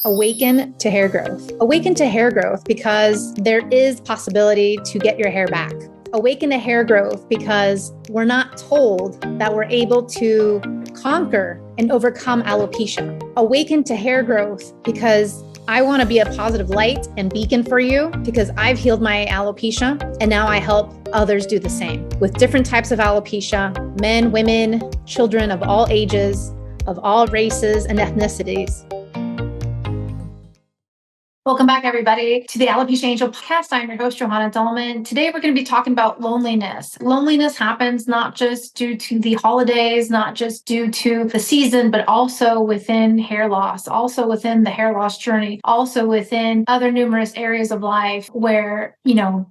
Awaken to hair growth. Awaken to hair growth because there is possibility to get your hair back. Awaken to hair growth because we're not told that we're able to conquer and overcome alopecia. Awaken to hair growth because I want to be a positive light and beacon for you because I've healed my alopecia and now I help others do the same with different types of alopecia, men, women, children of all ages, of all races and ethnicities. Welcome back, everybody, to the Alopecia Angel podcast. I'm your host, Johanna Dullman. Today, we're going to be talking about loneliness. Loneliness happens not just due to the holidays, not just due to the season, but also within hair loss, also within the hair loss journey, also within other numerous areas of life where,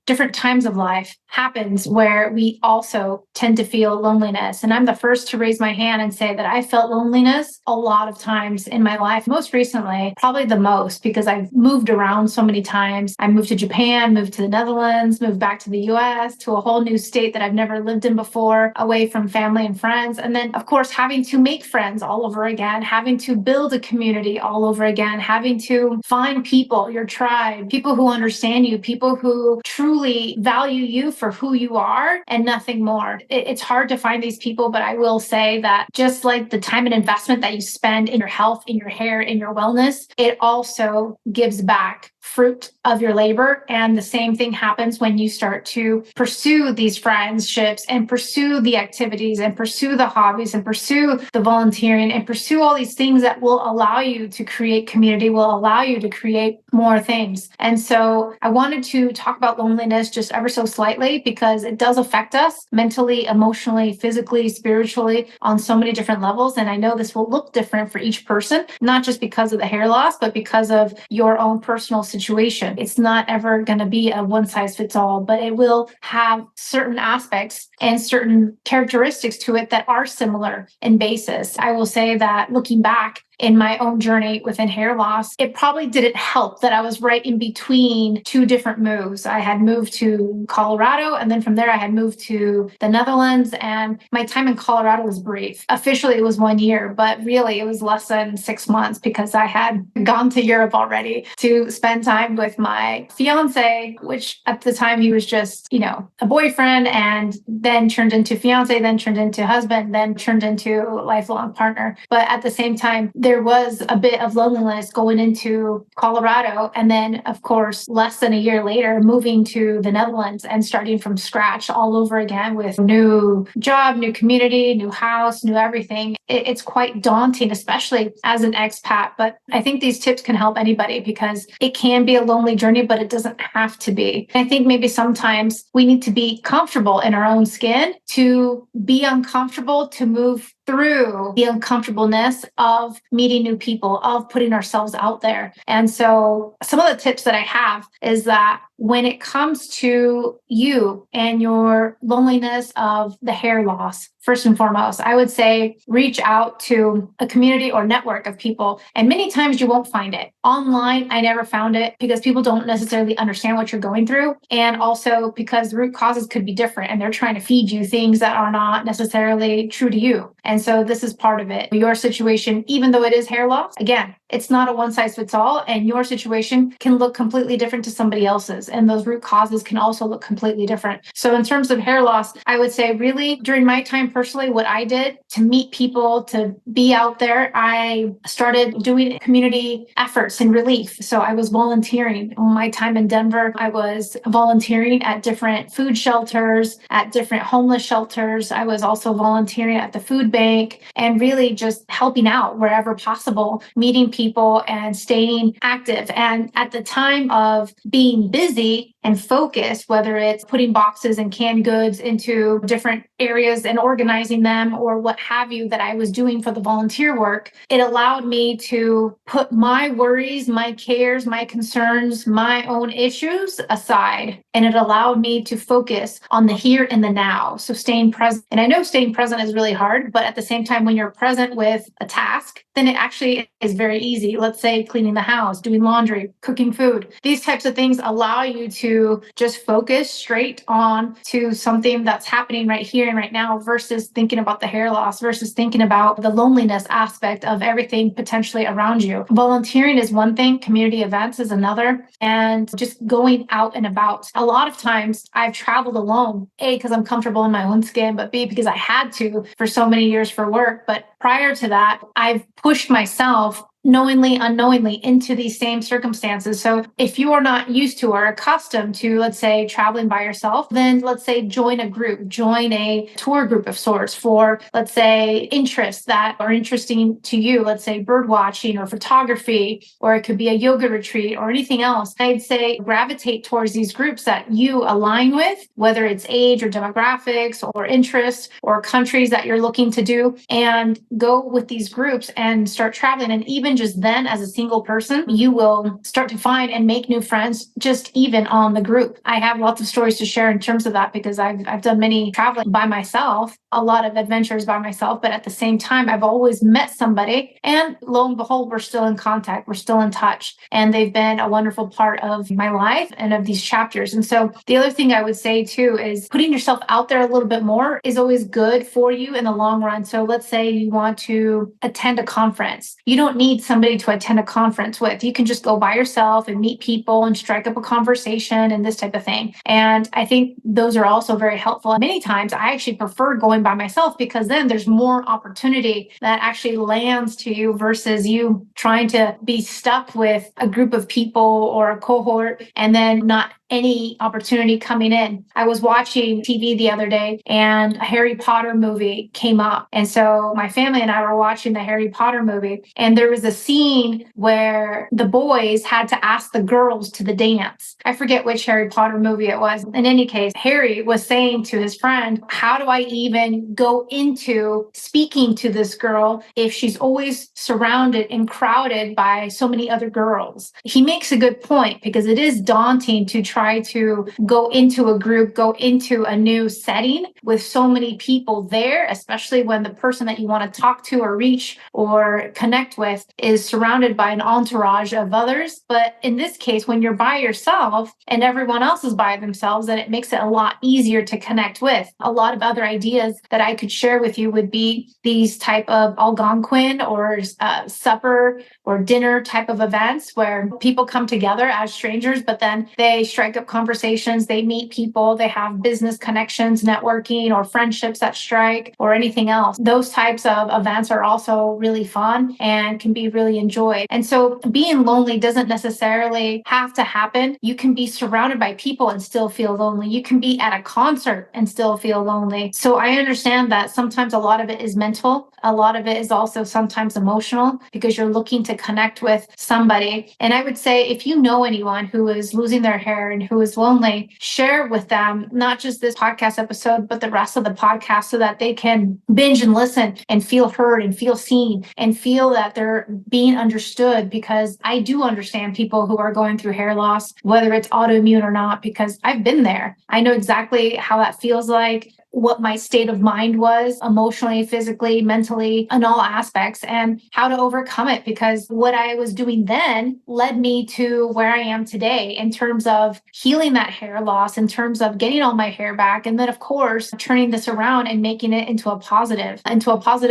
different times of life happens where we also tend to feel loneliness. And I'm the first to raise my hand and say that I felt loneliness a lot of times in my life. Most recently, probably the most, because I've moved around so many times. I moved to Japan, moved to the Netherlands, moved back to the US, to a whole new state that I've never lived in before, away from family and friends. And then, of course, having to make friends all over again, having to build a community all over again, having to find people, your tribe, people who understand you, people who truly value you for who you are and nothing more. It's hard to find these people, but I will say that just like the time and investment that you spend in your health, in your hair, in your wellness, it also gives back fruit of your labor. And the same thing happens when you start to pursue these friendships and pursue the activities and pursue the hobbies and pursue the volunteering and pursue all these things that will allow you to create community, will allow you to create more things. And so I wanted to talk about loneliness just ever so slightly because it does affect us mentally, emotionally, physically, spiritually on so many different levels. And I know this will look different for each person, not just because of the hair loss, but because of your own personal situation. It's not ever going to be a one size fits all, but it will have certain aspects and certain characteristics to it that are similar in basis. I will say that looking back in my own journey within hair loss, it probably didn't help that I was right in between two different moves. I had moved to Colorado, and then from there I had moved to the Netherlands, and my time in Colorado was brief. Officially, it was 1 year, but really it was less than 6 months because I had gone to Europe already to spend time with my fiance, which at the time he was just, a boyfriend, and then turned into fiance, then turned into husband, then turned into lifelong partner. But at the same time, there was a bit of loneliness going into Colorado. And then, of course, less than a year later, moving to the Netherlands and starting from scratch all over again with new job, new community, new house, new everything. It's quite daunting, especially as an expat. But I think these tips can help anybody because it can be a lonely journey, but it doesn't have to be. I think maybe sometimes we need to be comfortable in our own skin to be uncomfortable, to move through the uncomfortableness of meeting new people, of putting ourselves out there. And so some of the tips that I have is that when it comes to you and your loneliness of the hair loss, first and foremost, I would say reach out to a community or network of people. And many times you won't find it. Online, I never found it because people don't necessarily understand what you're going through. And also because the root causes could be different and they're trying to feed you things that are not necessarily true to you. And so this is part of it. Your situation, even though it is hair loss, again, it's not a one size fits all. And your situation can look completely different to somebody else's. And those root causes can also look completely different. So in terms of hair loss, I would say really during my time personally, what I did to meet people, to be out there, I started doing community efforts in relief. So I was volunteering. My time in Denver, I was volunteering at different food shelters, at different homeless shelters. I was also volunteering at the food bank and really just helping out wherever possible, meeting people and staying active. And at the time of being busy and focused, whether it's putting boxes and canned goods into different areas and organizing them or what have you that I was doing for the volunteer work, it allowed me to put my worries, my cares, my concerns, my own issues aside. And it allowed me to focus on the here and the now. So staying present. And I know staying present is really hard, but at the same time, when you're present with a task, then it actually is very easy. Let's say cleaning the house, doing laundry, cooking food. These types of things allow you to to just focus straight on to something that's happening right here and right now versus thinking about the hair loss, versus thinking about the loneliness aspect of everything potentially around you. Volunteering is one thing, community events is another, and just going out and about. A lot of times I've traveled alone, A, because I'm comfortable in my own skin, but B, because I had to for so many years for work. But prior to that, I've pushed myself knowingly, unknowingly into these same circumstances. So if you are not used to or accustomed to, let's say, traveling by yourself, then let's say join a group, join a tour group of sorts for, let's say, interests that are interesting to you. Let's say bird watching or photography, or it could be a yoga retreat or anything else. I'd say gravitate towards these groups that you align with, whether it's age or demographics or interests or countries that you're looking to do, and go with these groups and start traveling. And even just then, as a single person, you will start to find and make new friends just even on the group. I have lots of stories to share in terms of that because I've done many traveling by myself, a lot of adventures by myself, but at the same time, I've always met somebody, and lo and behold, we're still in contact, we're still in touch, and they've been a wonderful part of my life and of these chapters. And so the other thing I would say too is putting yourself out there a little bit more is always good for you in the long run. So let's say you want to attend a conference. You don't need somebody to attend a conference with. You can just go by yourself and meet people and strike up a conversation and this type of thing. And I think those are also very helpful. Many times I actually prefer going by myself because then there's more opportunity that actually lands to you versus you trying to be stuck with a group of people or a cohort and then not any opportunity coming in. I was watching TV the other day and a Harry Potter movie came up. And so my family and I were watching the Harry Potter movie. And there was a scene where the boys had to ask the girls to the dance. I forget which Harry Potter movie it was. In any case, Harry was saying to his friend, how do I even go into speaking to this girl if she's always surrounded and crowded by so many other girls? He makes a good point because it is daunting to try to go into a group, go into a new setting with so many people there, especially when the person that you want to talk to or reach or connect with is surrounded by an entourage of others. But in this case, when you're by yourself and everyone else is by themselves, then it makes it a lot easier to connect with. A lot of other ideas that I could share with you would be these type of Algonquin or supper or dinner type of events where people come together as strangers, but then they strike up conversations, they meet people, they have business connections, networking, or friendships that strike, or anything else. Those types of events are also really fun and can be really enjoyed. And so being lonely doesn't necessarily have to happen. You can be surrounded by people and still feel lonely. You can be at a concert and still feel lonely. So I understand that sometimes a lot of it is mental. A lot of it is also sometimes emotional because you're looking to connect with somebody. And I would say if you know anyone who is losing their hair and who is lonely, share with them not just this podcast episode, but the rest of the podcast so that they can binge and listen and feel heard and feel seen and feel that they're being understood, because I do understand people who are going through hair loss, whether it's autoimmune or not, because I've been there. I know exactly how that feels like, what my state of mind was emotionally, physically, mentally, in all aspects, and how to overcome it, because what I was doing then led me to where I am today in terms of healing that hair loss, in terms of getting all my hair back. And then, of course, turning this around and making it into a positive,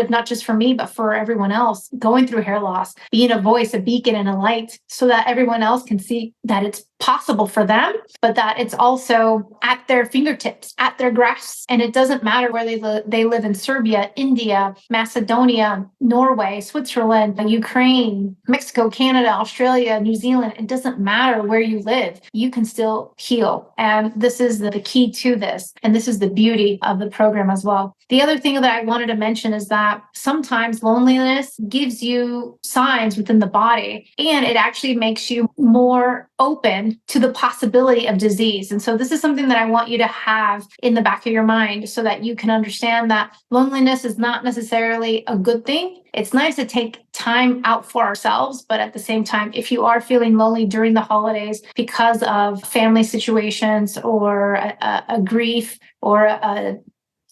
not just for me, but for everyone else going through hair loss, being a voice, a beacon, and a light so that everyone else can see that it's possible for them, but that it's also at their fingertips, at their grasp. And it doesn't matter where they live in Serbia, India, Macedonia, Norway, Switzerland, Ukraine, Mexico, Canada, Australia, New Zealand. It doesn't matter where you live. You can still heal. And this is the key to this. And this is the beauty of the program as well. The other thing that I wanted to mention is that sometimes loneliness gives you signs within the body, and it actually makes you more open to the possibility of disease. And so this is something that I want you to have in the back of your mind so that you can understand that loneliness is not necessarily a good thing. It's nice to take time out for ourselves, but at the same time, if you are feeling lonely during the holidays because of family situations or a grief or a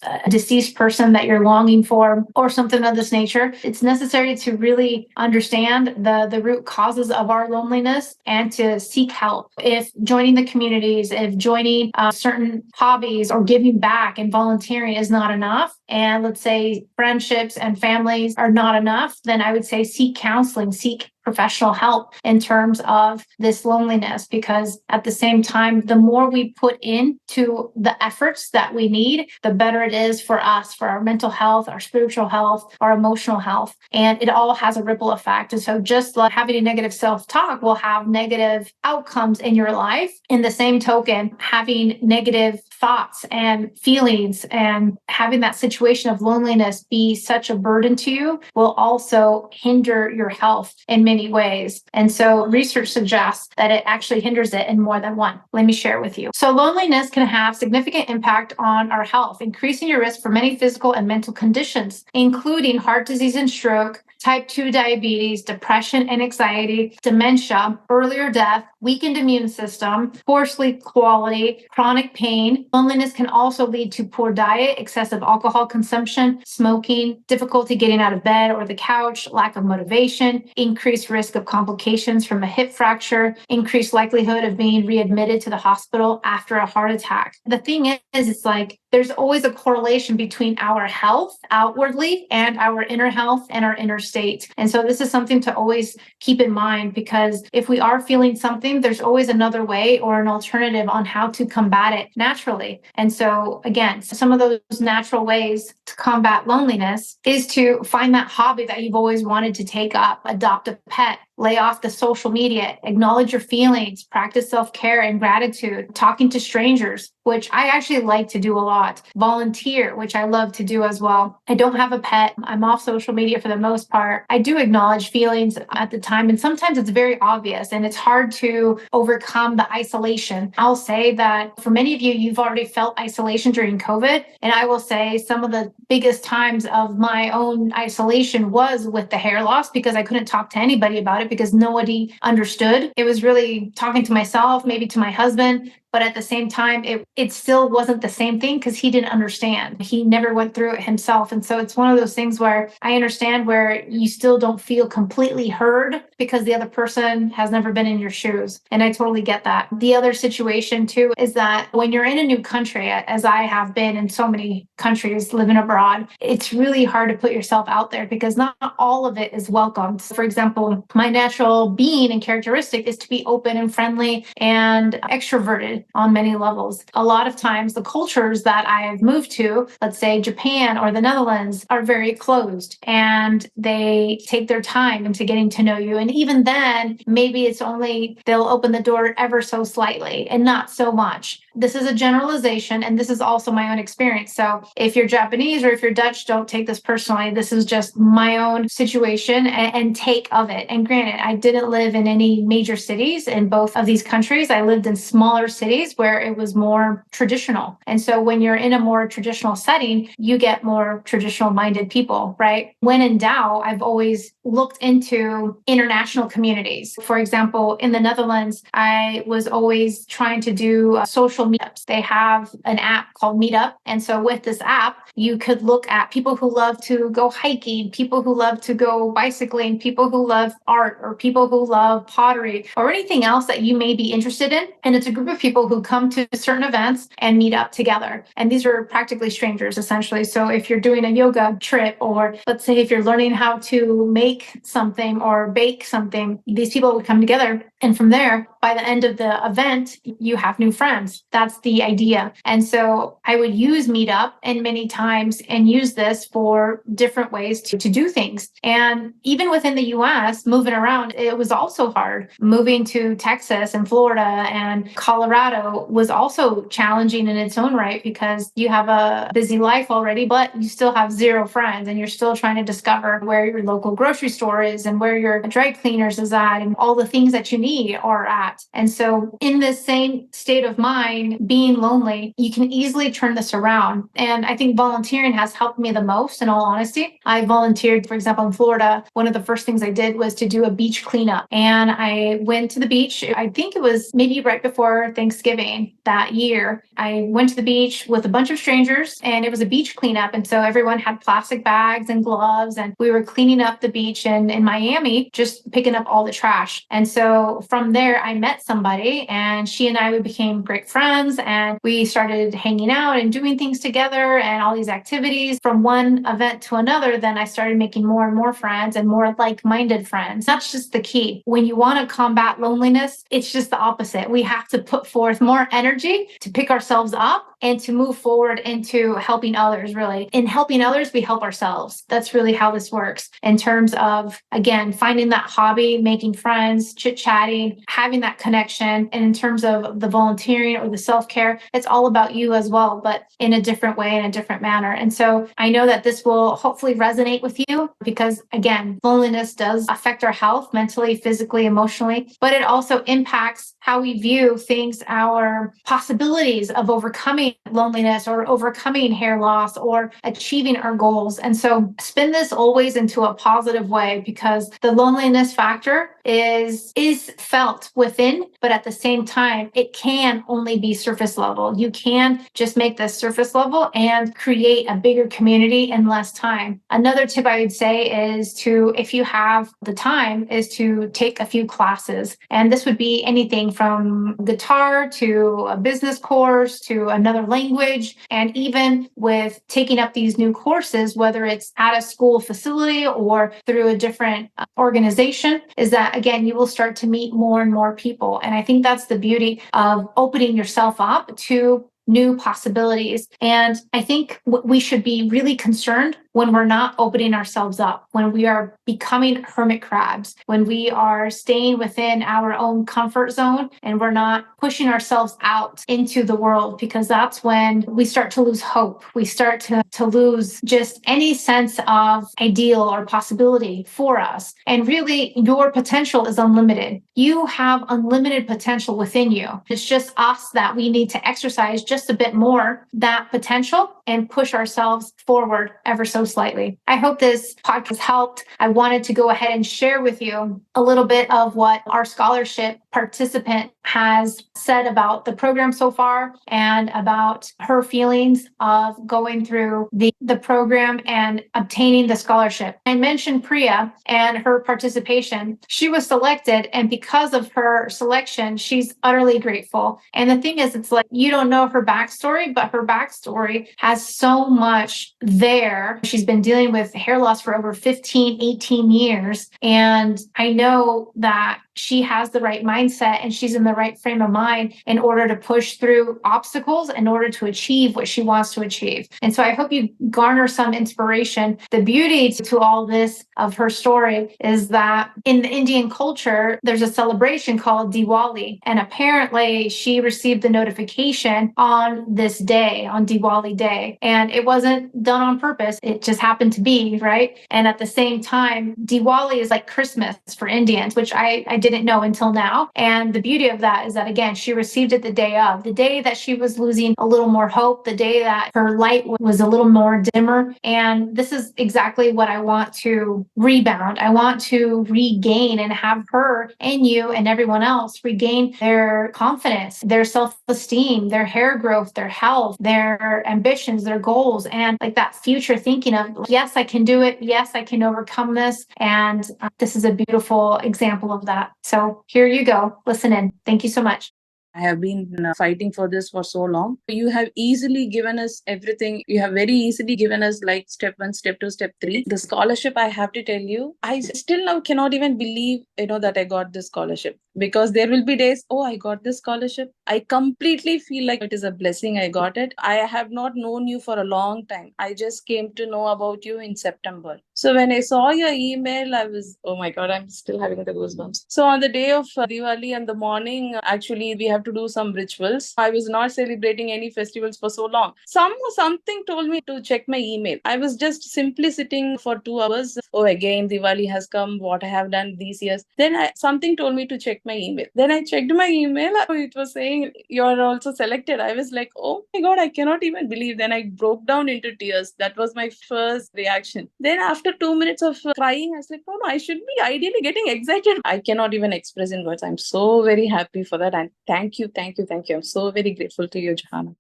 a deceased person that you're longing for or something of this nature, it's necessary to really understand the root causes of our loneliness and to seek help. If joining the communities, if joining certain hobbies or giving back and volunteering is not enough, and let's say friendships and families are not enough, then I would say seek counseling, seek professional help in terms of this loneliness, because at the same time, the more we put into the efforts that we need, the better it is for us, for our mental health, our spiritual health, our emotional health. And it all has a ripple effect. And so just like having a negative self-talk will have negative outcomes in your life. In the same token, having negative thoughts and feelings and having that situation of loneliness be such a burden to you will also hinder your health in many ways. And so research suggests that it actually hinders it in more than one. Let me share with you. So loneliness can have significant impact on our health, increasing your risk for many physical and mental conditions, including heart disease and stroke, type 2 diabetes, depression and anxiety, dementia, earlier death, weakened immune system, poor sleep quality, chronic pain. Loneliness can also lead to poor diet, excessive alcohol consumption, smoking, difficulty getting out of bed or the couch, lack of motivation, increased risk of complications from a hip fracture, increased likelihood of being readmitted to the hospital after a heart attack. The thing is, it's like there's always a correlation between our health outwardly and our inner health and our inner state. And so this is something to always keep in mind, because if we are feeling something, there's always another way or an alternative on how to combat it naturally. And so again, some of those natural ways to combat loneliness is to find that hobby that you've always wanted to take up, adopt a pet, lay off the social media, acknowledge your feelings, practice self-care and gratitude, talking to strangers, which I actually like to do a lot, volunteer, which I love to do as well. I don't have a pet. I'm off social media for the most part. I do acknowledge feelings at the time, and sometimes it's very obvious and it's hard to overcome the isolation. I'll say that for many of you, you've already felt isolation during COVID. And I will say some of the biggest times of my own isolation was with the hair loss, because I couldn't talk to anybody about it because nobody understood. It was really talking to myself, maybe to my husband, but at the same time, it still wasn't the same thing because he didn't understand. He never went through it himself. And so it's one of those things where I understand where you still don't feel completely heard because the other person has never been in your shoes. And I totally get that. The other situation too is that when you're in a new country, as I have been in so many countries living abroad, it's really hard to put yourself out there because not all of it is welcomed. For example, my natural being and characteristic is to be open and friendly and extroverted on many levels. A lot of times the cultures that I've moved to, let's say Japan or the Netherlands, are very closed and they take their time into getting to know you. And even then, maybe it's only they'll open the door ever so slightly and not so much. This is a generalization, and this is also my own experience. So if you're Japanese or if you're Dutch, don't take this personally. This is just my own situation and take of it. And granted, I didn't live in any major cities in both of these countries. I lived in smaller cities where it was more traditional. And so when you're in a more traditional setting, you get more traditional minded people, right? When in doubt, I've always looked into international communities. For example, in the Netherlands, I was always trying to do social meetups. They have an app called Meetup. And so with this app, you could look at people who love to go hiking, people who love to go bicycling, people who love art, or people who love pottery, or anything else that you may be interested in. And it's a group of people who come to certain events and meet up together. And these are practically strangers, essentially. So if you're doing a yoga trip, or let's say if you're learning how to make something or bake something, these people would come together. And from there, by the end of the event, you have new friends. That's the idea. And so I would use Meetup and many times and use this for different ways to do things. And even within the US, moving around, it was also hard. Moving to Texas and Florida and Colorado was also challenging in its own right, because you have a busy life already, but you still have zero friends and you're still trying to discover where your local grocery store is and where your dry cleaners is at and all the things that you need are at. that. And so in this same state of mind, being lonely, you can easily turn this around. And I think volunteering has helped me the most, in all honesty. I volunteered, for example, in Florida. One of the first things I did was to do a beach cleanup. And I went to the beach, I think it was maybe right before Thanksgiving that year. I went to the beach with a bunch of strangers, and it was a beach cleanup. And so everyone had plastic bags and gloves, and we were cleaning up the beach in Miami, just picking up all the trash. And so from there, I met somebody, and she and we became great friends, and we started hanging out and doing things together and all these activities. From one event to another, then I started making more and more friends and more like-minded friends. That's just the key. When you want to combat loneliness, it's just the opposite. We have to put forth more energy to pick ourselves up and to move forward into helping others, really. In helping others, we help ourselves. That's really how this works in terms of, again, finding that hobby, making friends, chit-chatting, having that connection. And in terms of the volunteering or the self-care, it's all about you as well, but in a different way, in a different manner. And so I know that this will hopefully resonate with you because, again, loneliness does affect our health mentally, physically, emotionally, but it also impacts how we view things, our possibilities of overcoming loneliness or overcoming hair loss or achieving our goals. And so spin this always into a positive way, because the loneliness factor is felt within, but at the same time, it can only be surface level. You can just make this surface level and create a bigger community in less time. Another tip I would say is to, if you have the time, is to take a few classes. And this would be anything from guitar to a business course to another language. And even with taking up these new courses, whether it's at a school facility or through a different organization, is that, again, you will start to meet more and more people. And I think that's the beauty of opening yourself up to new possibilities. And I think we should be really concerned when we're not opening ourselves up, when we are becoming hermit crabs, when we are staying within our own comfort zone and we're not pushing ourselves out into the world, because that's when we start to lose hope. We start to lose just any sense of ideal or possibility for us. And really, your potential is unlimited. You have unlimited potential within you. It's just us that we need to exercise just a bit more that potential and push ourselves forward ever so slightly. I hope this podcast helped. I wanted to go ahead and share with you a little bit of what our scholarship participant has said about the program so far and about her feelings of going through the program and obtaining the scholarship. I mentioned Priya and her participation. She was selected, and because of her selection, she's utterly grateful. And the thing is, it's like, you don't know her backstory, but her backstory has so much there. She's been dealing with hair loss for over 15, 18 years. And I know that she has the right mindset and she's in the right frame of mind in order to push through obstacles in order to achieve what she wants to achieve. And so I hope you garner some inspiration. The beauty to all this of her story is that in the Indian culture, there's a celebration called Diwali. And apparently she received the notification on this day, on Diwali day. And it wasn't done on purpose. It just happened to be, right? And at the same time, Diwali is like Christmas for Indians, which I didn't know until now. And the beauty of that is that, again, she received it the day that she was losing a little more hope, the day that her light was a little more dimmer. And this is exactly what I want to rebound. I want to regain and have her and you and everyone else regain their confidence, their self-esteem, their hair growth, their health, their ambitions, their goals, and like that future thinking of, yes, I can do it. Yes, I can overcome this. And this is a beautiful example of that. So here you go. Listen in. Thank you so much. I have been fighting for this for so long. You have easily given us everything. You have very easily given us like step 1, step 2, step 3. The scholarship, I have to tell you, I still now cannot even believe, that I got this scholarship, because there will be days, oh, I got this scholarship. I completely feel like it is a blessing I got it. I have not known you for a long time. I just came to know about you in September. So when I saw your email, I was, oh my God, I'm still having the goosebumps. So on the day of Diwali in the morning, actually, we have to do some rituals. I was not celebrating any festivals for so long. Something told me to check my email. I was just simply sitting for 2 hours. Oh, again, Diwali has come, what I have done these years. Then something told me to check my email. Then I checked my email. It was saying you're also selected. I was like, oh my God, I cannot even believe. Then I broke down into tears. That was my first reaction. Then after 2 minutes of crying, I was like, oh no, I should be ideally getting excited. I cannot even express in words. I'm so very happy for that. And thank you. I'm so very grateful to you, Johanna.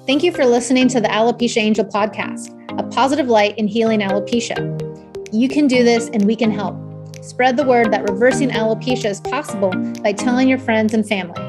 Thank you for listening to the Alopecia Angel podcast, a positive light in healing alopecia. You can do this and we can help. Spread the word that reversing alopecia is possible by telling your friends and family.